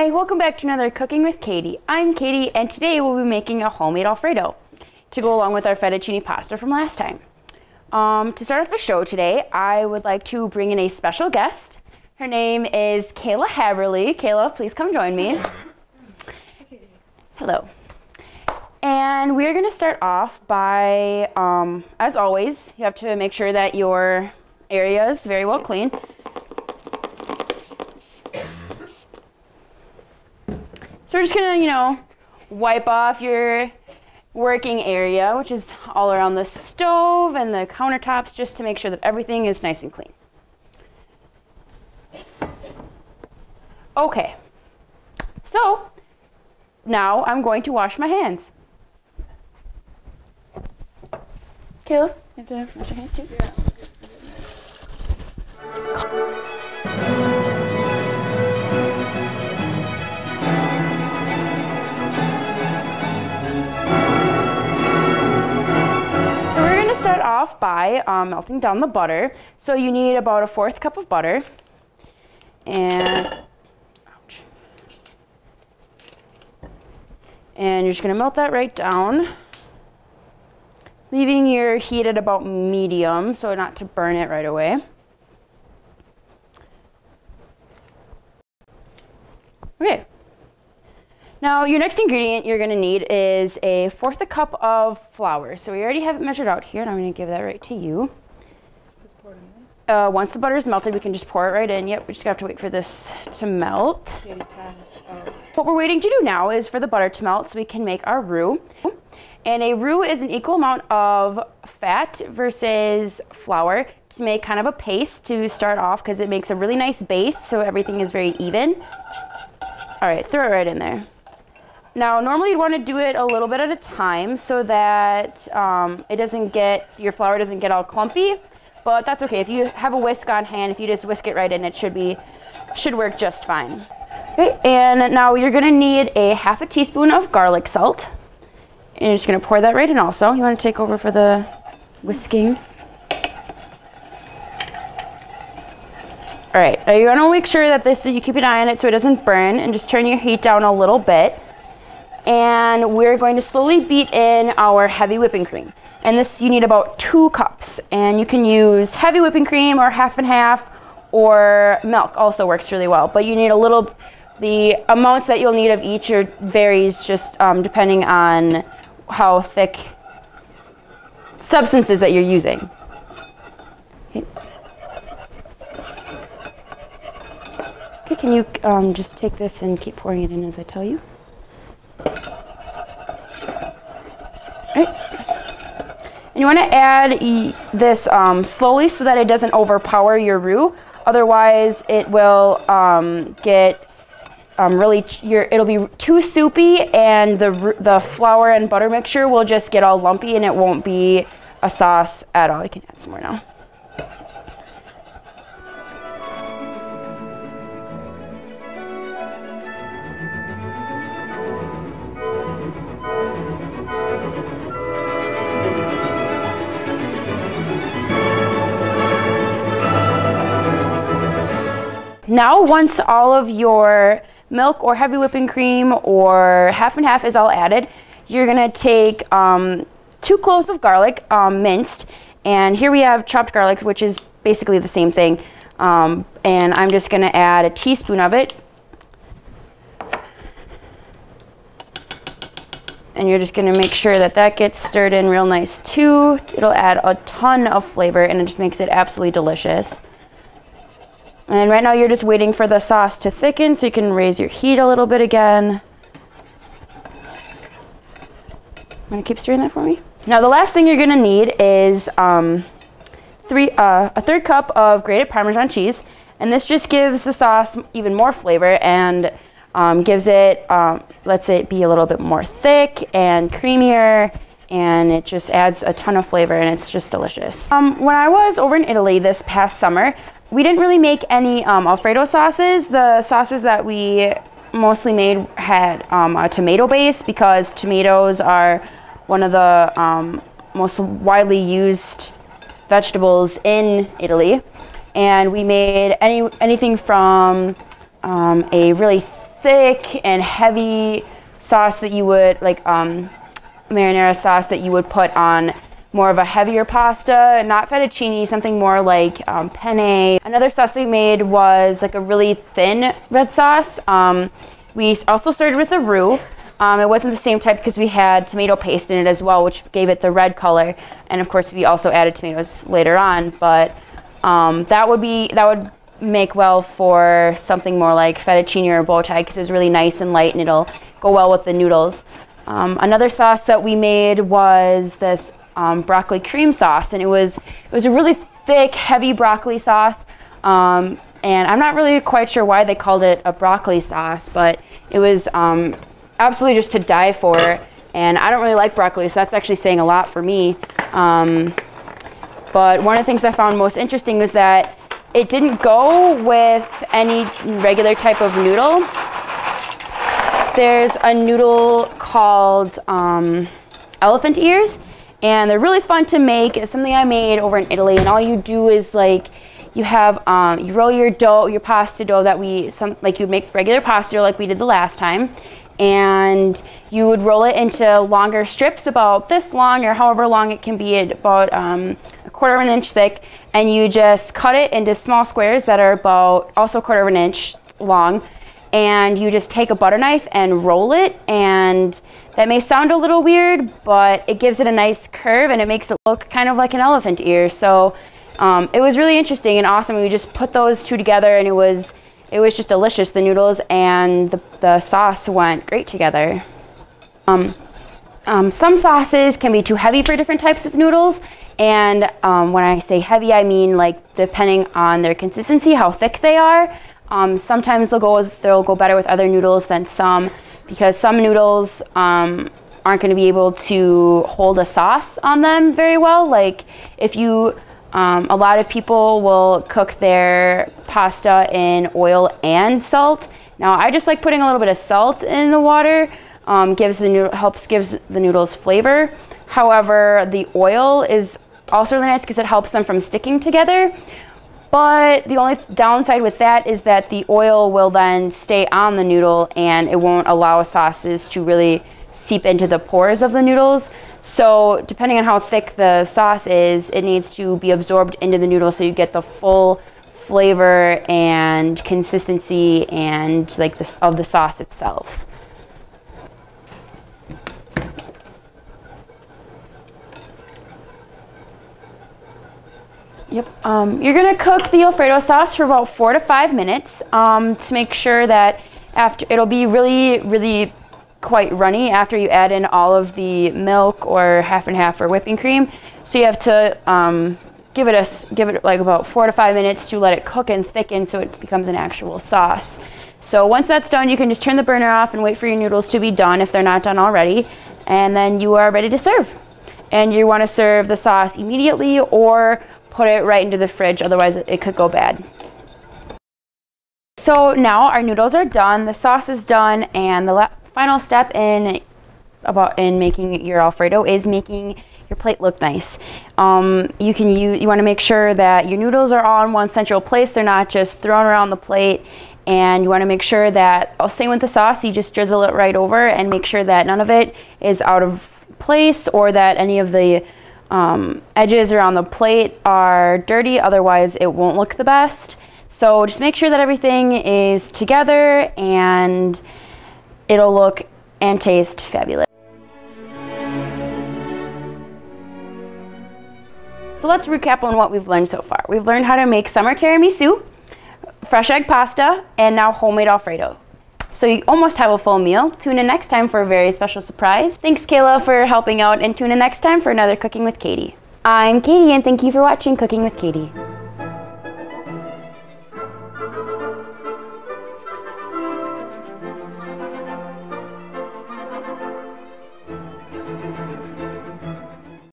Hi, welcome back to another Cooking with Katie. I'm Katie, and today we'll be making a homemade Alfredo to go along with our fettuccine pasta from last time. To start off the show today, I would like to bring in a special guest. Her name is Kayla Haberly. Kayla, please come join me. Hello. And we're going to start off by, as always, you have to make sure that your area is very well clean. So we're just gonna, wipe off your working area, which is all around the stove and the countertops, just to make sure that everything is nice and clean. Okay, so now I'm going to wash my hands. Kayla, you have to wash your hands too? Yeah. Start off by melting down the butter. So you need about a 1/4 cup of butter, and you're just going to melt that right down, leaving your heat at about medium so not to burn it right away. Okay. Now, your next ingredient you're going to need is a 1/4 cup of flour. So we already have it measured out here, and I'm going to give that right to you. Just pour it in. Once the butter is melted, we can just pour it right in. Yep, we just have to wait for this to melt. What we're waiting to do now is for the butter to melt so we can make our roux. And a roux is an equal amount of fat versus flour to make kind of a paste to start off, because it makes a really nice base so everything is very even. All right, throw it right in there. Now, normally you'd want to do it a little bit at a time so that your flour doesn't get all clumpy, but that's okay. If you have a whisk on hand, if you just whisk it right in, it should work just fine. Okay, and now you're going to need a 1/2 teaspoon of garlic salt. And you're just going to pour that right in also. You want to take over for the whisking. All right, now you want to make sure that you keep an eye on it so it doesn't burn, and just turn your heat down a little bit. And we're going to slowly beat in our heavy whipping cream. And this, you need about 2 cups. And you can use heavy whipping cream or 1/2 and 1/2, or milk also works really well. But you need the amounts that you'll need of each varies just depending on how thick substances that you're using. Okay, can you just take this and keep pouring it in as I tell you? Right. And you want to add this slowly so that it doesn't overpower your roux. Otherwise, it will get it'll be too soupy, and the flour and butter mixture will just get all lumpy, and it won't be a sauce at all. You can add some more now. Now, once all of your milk or heavy whipping cream or 1/2 and 1/2 is all added, you're going to take 2 cloves of garlic, minced, and here we have chopped garlic, which is basically the same thing, and I'm just going to add a teaspoon of it, and you're just going to make sure that gets stirred in real nice too. It'll add a ton of flavor, and it just makes it absolutely delicious. And right now you're just waiting for the sauce to thicken so you can raise your heat a little bit again. I'm gonna keep stirring that for me. Now the last thing you're gonna need is a 1/3 cup of grated Parmesan cheese. And this just gives the sauce even more flavor and gives it, lets it be a little bit more thick and creamier. And it just adds a ton of flavor, and it's just delicious. When I was over in Italy this past summer, we didn't really make any Alfredo sauces. The sauces that we mostly made had a tomato base, because tomatoes are one of the most widely used vegetables in Italy. And we made anything from a really thick and heavy sauce that you would, like marinara sauce that you would put on more of a heavier pasta, not fettuccine, something more like penne. Another sauce we made was like a really thin red sauce. We also started with a roux. It wasn't the same type because we had tomato paste in it as well, which gave it the red color. And of course, we also added tomatoes later on. But that would make well for something more like fettuccine or bow tie because it was really nice and light and it'll go well with the noodles. Another sauce that we made was this broccoli cream sauce, and it was a really thick, heavy broccoli sauce. And I'm not really quite sure why they called it a broccoli sauce, but it was absolutely just to die for. And I don't really like broccoli, so that's actually saying a lot for me. But one of the things I found most interesting was that it didn't go with any regular type of noodle. There's a noodle called elephant ears, and they're really fun to make. It's something I made over in Italy, and all you do is like you have you roll your dough, your pasta dough that like you'd make regular pasta dough like we did the last time, and you would roll it into longer strips about this long or however long it can be, about a quarter of an inch thick, and you just cut it into small squares that are about also a quarter of an inch long, and you just take a butter knife and roll it. And that may sound a little weird, but it gives it a nice curve and it makes it look kind of like an elephant ear. So it was really interesting and awesome. We just put those two together, and it was just delicious. The noodles and the sauce went great together. Some sauces can be too heavy for different types of noodles, and when I say heavy, I mean like depending on their consistency, how thick they are. Sometimes they'll go better with other noodles than some, because some noodles aren't going to be able to hold a sauce on them very well. Like if you, a lot of people will cook their pasta in oil and salt. Now I just like putting a little bit of salt in the water. Gives the noodles flavor. However, the oil is also really nice because it helps them from sticking together. But the only downside with that is that the oil will then stay on the noodle and it won't allow sauces to really seep into the pores of the noodles. So depending on how thick the sauce is, it needs to be absorbed into the noodle so you get the full flavor and consistency and like of the sauce itself. Yep. You're gonna cook the Alfredo sauce for about 4 to 5 minutes to make sure that it'll be really quite runny after you add in all of the milk or half and half or whipping cream. So you have to give it like about 4 to 5 minutes to let it cook and thicken so it becomes an actual sauce. So once that's done, you can just turn the burner off and wait for your noodles to be done if they're not done already, and then you are ready to serve. And you want to serve the sauce immediately or put it right into the fridge, otherwise it could go bad. So now our noodles are done, the sauce is done, and the final step in making your Alfredo is making your plate look nice. You want to make sure that your noodles are all in one central place, they're not just thrown around the plate, and you want to make sure that, same with the sauce, you just drizzle it right over and make sure that none of it is out of place or that any of the edges around the plate are dirty, otherwise it won't look the best. So just make sure that everything is together and it'll look and taste fabulous. So let's recap on what we've learned so far. We've learned how to make summer tiramisu, fresh egg pasta, and now homemade Alfredo. So you almost have a full meal. Tune in next time for a very special surprise. Thanks, Kayla, for helping out, and tune in next time for another Cooking with Katie. I'm Katie, and thank you for watching Cooking with Katie.